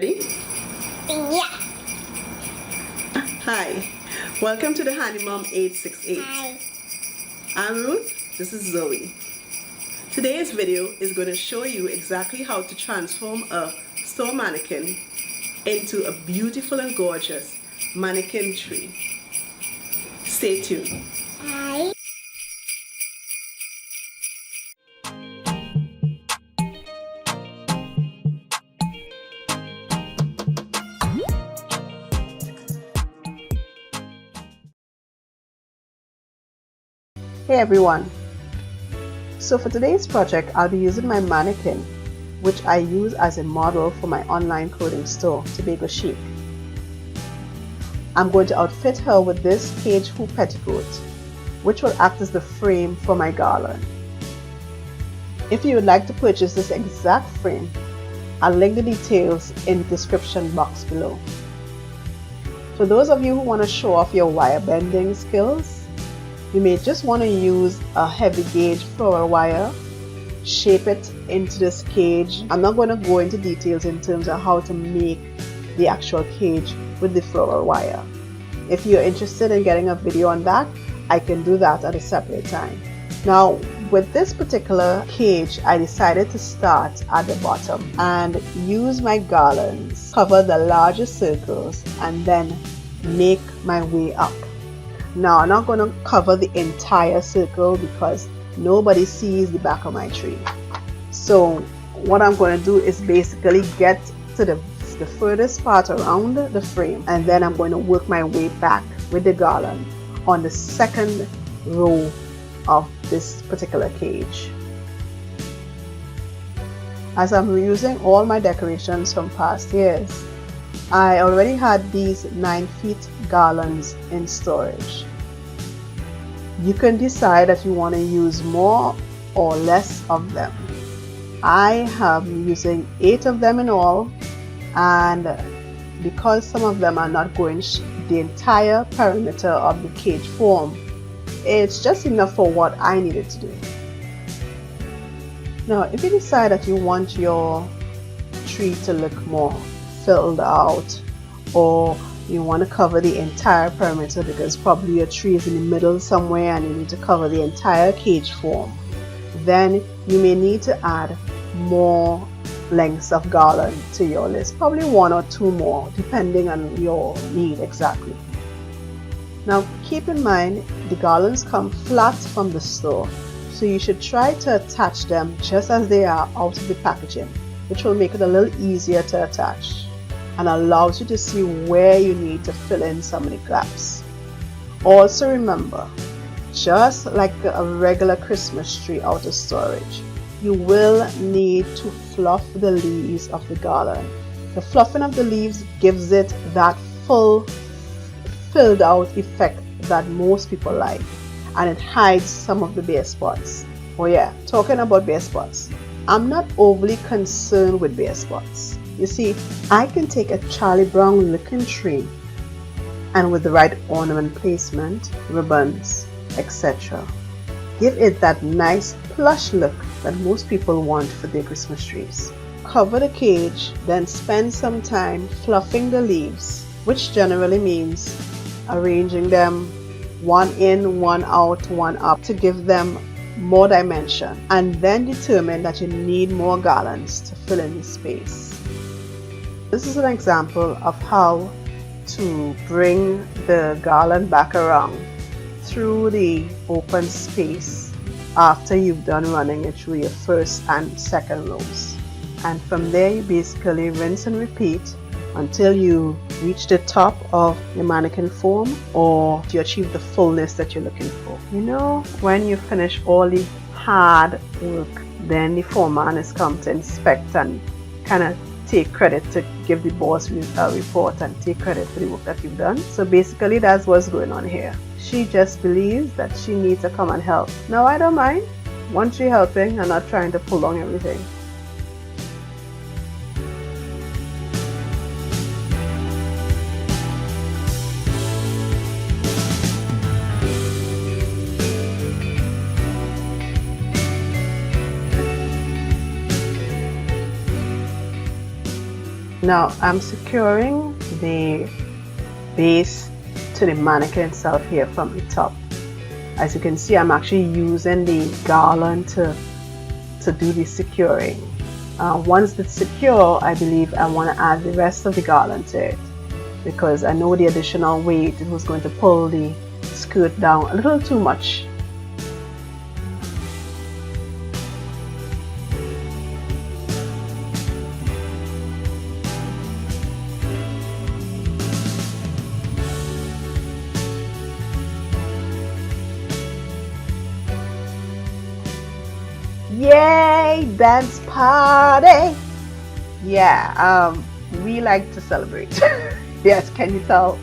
Ready? Yeah. Hi, welcome to the Handy Mom 868. Hi. I'm Ruth, this is Zoe. Today's video is going to show you exactly how to transform a store mannequin into a beautiful and gorgeous mannequin tree. Stay tuned. Hi. Hey everyone. So for today's project, I'll be using my mannequin, which I use as a model for my online clothing store, Tobago Chic. I'm going to outfit her with this cage hoop petticoat, which will act as the frame for my garland. If you would like to purchase this exact frame, I'll link the details in the description box below. For those of you who want to show off your wire bending skills, you may just want to use a heavy gauge floral wire, shape it into this cage. I'm not going to go into details in terms of how to make the actual cage with the floral wire. If you're interested in getting a video on that, I can do that at a separate time. Now, with this particular cage, I decided to start at the bottom and use my garlands, cover the larger circles, and then make my way up. Now, I'm not going to cover the entire circle because nobody sees the back of my tree. So what I'm going to do is basically get to the furthest part around the frame, and then I'm going to work my way back with the garland on the second row of this particular cage. As I'm using all my decorations from past years, I already had these 9 feet garlands in storage. You can decide if you want to use more or less of them. I have using 8 of them in all, and because some of them are not going the entire perimeter of the cage form, it's just enough for what I needed to do. Now, if you decide that you want your tree to look more filled out, or you want to cover the entire perimeter because probably your tree is in the middle somewhere and you need to cover the entire cage form, then you may need to add more lengths of garland to your list, probably 1 or 2 more depending on your need exactly. Now keep in mind the garlands come flat from the store, so you should try to attach them just as they are out of the packaging, which will make it a little easier to attach and allows you to see where you need to fill in some of the gaps. Also remember, just like a regular Christmas tree out of storage, you will need to fluff the leaves of the garland. The fluffing of the leaves gives it that full filled out effect that most people like, and it hides some of the bare spots. Oh yeah, talking about bare spots, I'm not overly concerned with bare spots. You see, I can take a Charlie Brown looking tree and with the right ornament placement, ribbons, etc., give it that nice plush look that most people want for their Christmas trees. Cover the cage, then spend some time fluffing the leaves, which generally means arranging them 1 in, 1 out, 1 up to give them more dimension, and then determine that you need more garlands to fill in the space. This is an example of how to bring the garland back around through the open space after you've done running it through your first and second rows. And from there you basically rinse and repeat until you reach the top of your mannequin form or you achieve the fullness that you're looking for. You know, when you finish all the hard work, then the foreman has come to inspect and kind of take credit to give the boss a report and take credit for the work that you've done. So basically that's what's going on here. She just believes that she needs to come and help. Now I don't mind once you're helping and not trying to pull on everything. Now I'm securing the base to the mannequin itself here from the top. As you can see, I'm actually using the garland to do the securing. Once it's secure, I believe I want to add the rest of the garland to it, because I know the additional weight, it was going to pull the skirt down a little too much. Yay, dance party! Yeah, we like to celebrate. Yes, can you tell?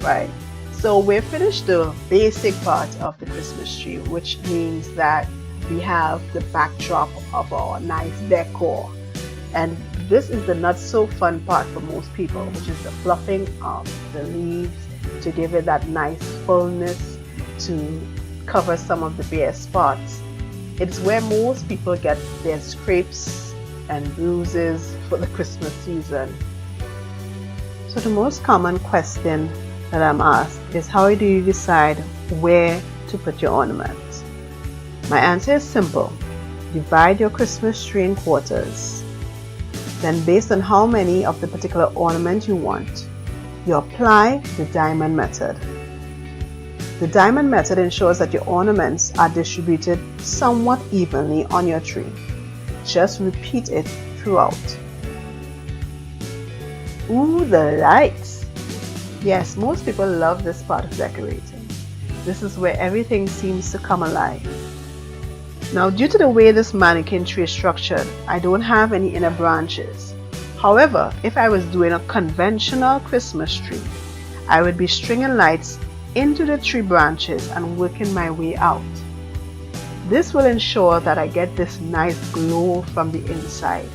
Right. So we've finished the basic part of the Christmas tree, which means that we have the backdrop of our nice decor. And this is the not so fun part for most people, which is the fluffing of the leaves to give it that nice fullness, to cover some of the bare spots. It's where most people get their scrapes and bruises for the Christmas season. So the most common question that I'm asked is, how do you decide where to put your ornaments? My answer is simple. Divide your Christmas tree in quarters. Then, based on how many of the particular ornament you want, you apply the diamond method. The diamond method ensures that your ornaments are distributed somewhat evenly on your tree. Just repeat it throughout. Ooh, the lights! Yes, most people love this part of decorating. This is where everything seems to come alive. Now, due to the way this mannequin tree is structured, I don't have any inner branches. However, if I was doing a conventional Christmas tree, I would be stringing lights into the tree branches and working my way out. This will ensure that I get this nice glow from the inside.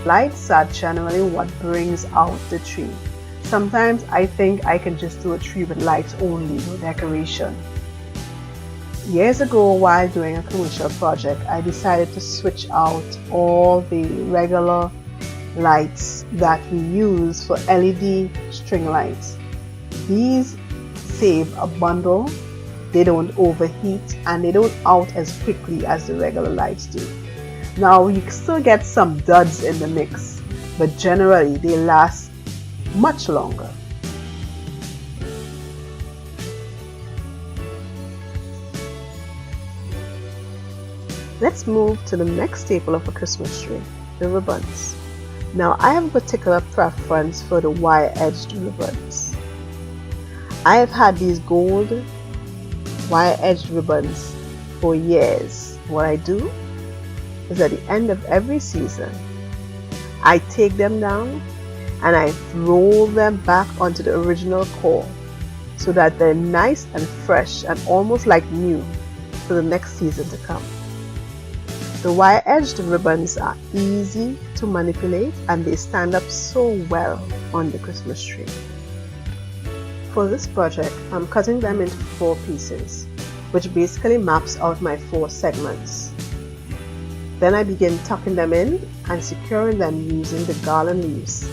Lights are generally what brings out the tree. Sometimes I think I can just do a tree with lights only, no decoration. Years ago, while doing a commercial project, I decided to switch out all the regular lights that we use for LED string lights. These save a bundle, they don't overheat, and they don't out as quickly as the regular lights do. Now, you still get some duds in the mix, but generally they last much longer. Let's move to the next staple of a Christmas tree, the ribbons. Now, I have a particular preference for the wire-edged ribbons. I have had these gold wire-edged ribbons for years. What I do is, at the end of every season, I take them down and I roll them back onto the original core so that they're nice and fresh and almost like new for the next season to come. The wire-edged ribbons are easy to manipulate and they stand up so well on the Christmas tree. For this project, I'm cutting them into 4 pieces, which basically maps out my 4 segments. Then I begin tucking them in and securing them using the garland leaves.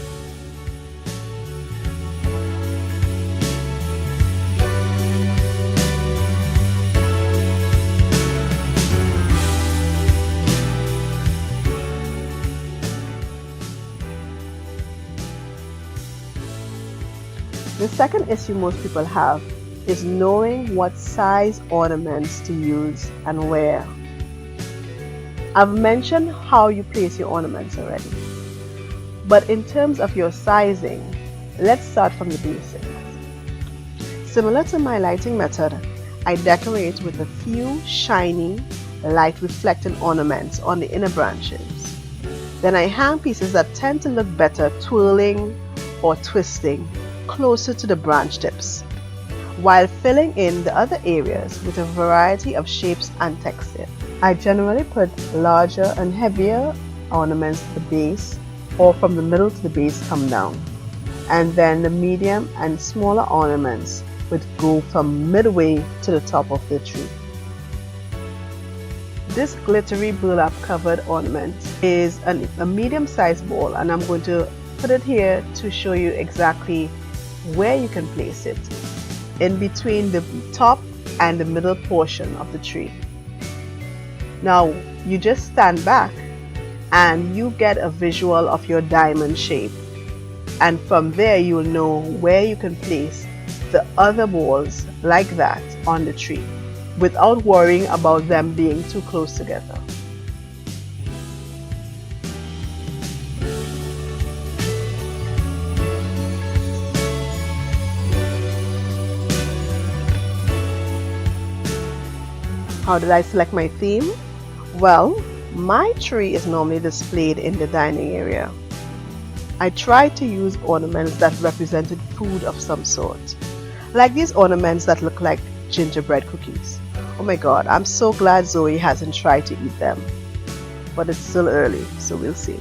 The second issue most people have is knowing what size ornaments to use and where. I've mentioned how you place your ornaments already, but in terms of your sizing, let's start from the basics. Similar to my lighting method, I decorate with a few shiny, light reflecting ornaments on the inner branches. Then I hang pieces that tend to look better twirling or twisting closer to the branch tips, while filling in the other areas with a variety of shapes and texture. I generally put larger and heavier ornaments to the base, or from the middle to the base come down, and then the medium and smaller ornaments would go from midway to the top of the tree. This glittery burlap covered ornament is a medium-sized ball, and I'm going to put it here to show you exactly where you can place it, in between the top and the middle portion of the tree. Now you just stand back and you get a visual of your diamond shape, and from there you'll know where you can place the other balls like that on the tree without worrying about them being too close together. How did I select my theme? Well, my tree is normally displayed in the dining area. I tried to use ornaments that represented food of some sort, like these ornaments that look like gingerbread cookies. Oh my god, I'm so glad Zoe hasn't tried to eat them, but it's still early, so we'll see.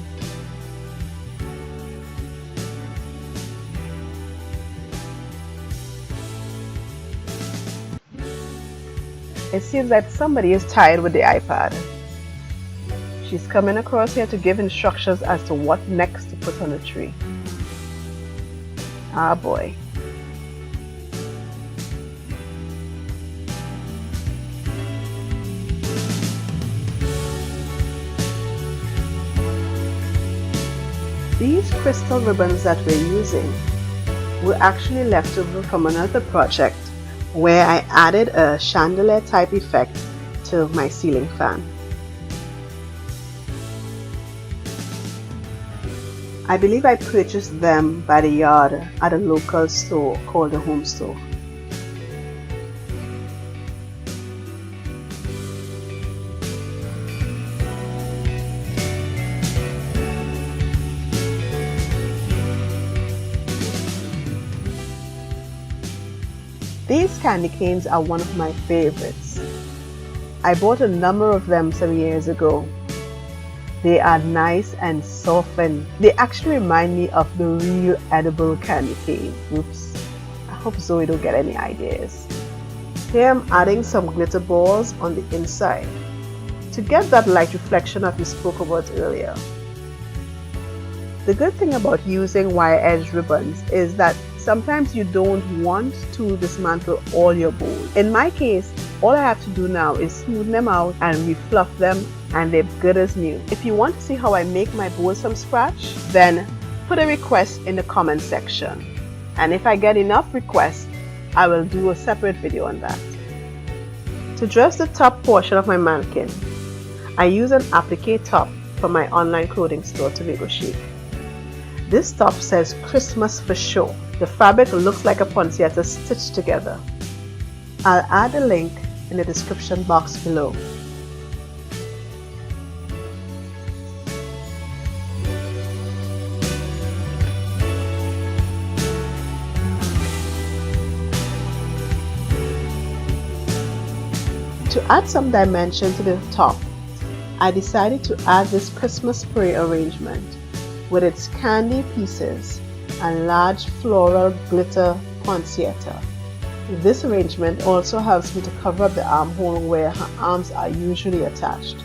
It seems that somebody is tired with the iPad. She's coming across here to give instructions as to what next to put on the tree. Ah boy. These crystal ribbons that we're using were actually left over from another project where I added a chandelier type effect to my ceiling fan. I believe I purchased them by the yard at a local store called the Home Store. These candy canes are one of my favorites. I bought a number of them some years ago. They are nice and soft, and they actually remind me of the real edible candy cane. Oops. I hope Zoe don't get any ideas. Here I'm adding some glitter balls on the inside to get that light reflection that we spoke about earlier. The good thing about using wire edge ribbons is that sometimes you don't want to dismantle all your bowls. In my case, all I have to do now is smoothen them out and refluff them, and they're good as new. If you want to see how I make my bowls from scratch, then put a request in the comment section. And if I get enough requests, I will do a separate video on that. To dress the top portion of my mannequin, I use an applique top from my online clothing store, Tobago Chic. This top says Christmas for show. The fabric looks like a poinsettia stitched together. I'll add a link in the description box below. To add some dimension to the top, I decided to add this Christmas spray arrangement with its candy pieces and large floral glitter poinsettia. This arrangement also helps me to cover up the armhole where her arms are usually attached.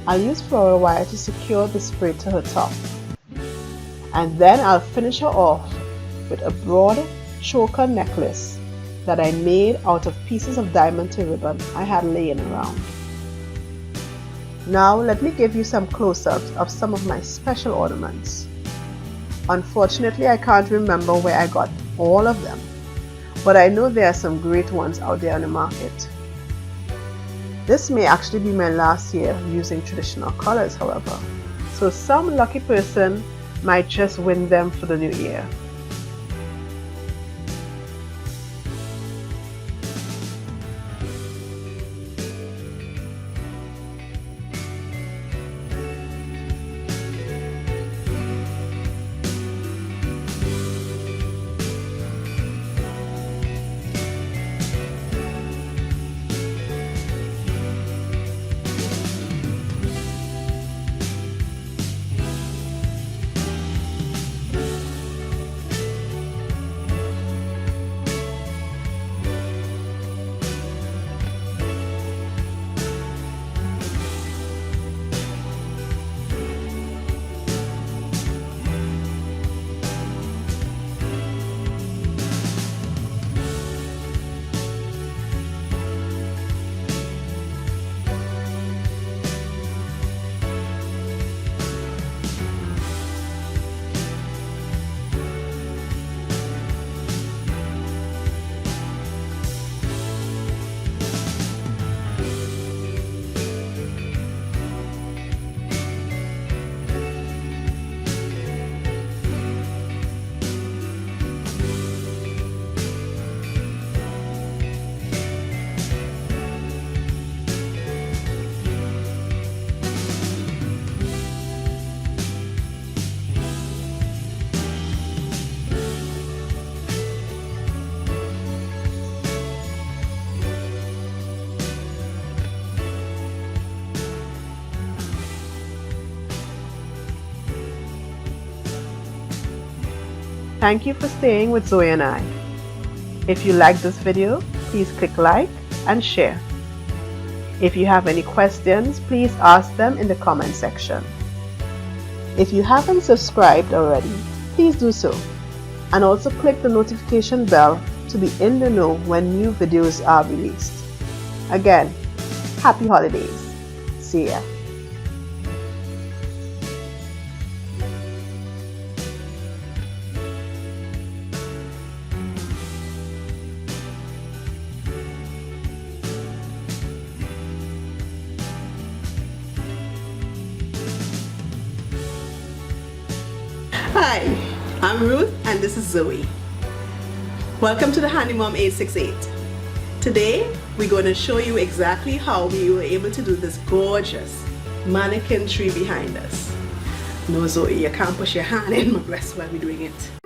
I'll use floral wire to secure the spray to her top, and then I'll finish her off with a broad choker necklace that I made out of pieces of diamond ribbon I had laying around. Now let me give you some close-ups of some of my special ornaments. Unfortunately, I can't remember where I got all of them, but I know there are some great ones out there on the market. This may actually be my last year using traditional colors, however, so some lucky person might just win them for the new year. Thank you for staying with Zoe and I. If you like this video, please click like and share. If you have any questions, please ask them in the comment section. If you haven't subscribed already, please do so. And also click the notification bell to be in the know when new videos are released. Again, happy holidays. See ya. Hi, I'm Ruth and this is Zoe. Welcome to the Handy Mom 868. Today we're going to show you exactly how we were able to do this gorgeous mannequin tree behind us. No Zoe, you can't push your hand in my breast while we're doing it.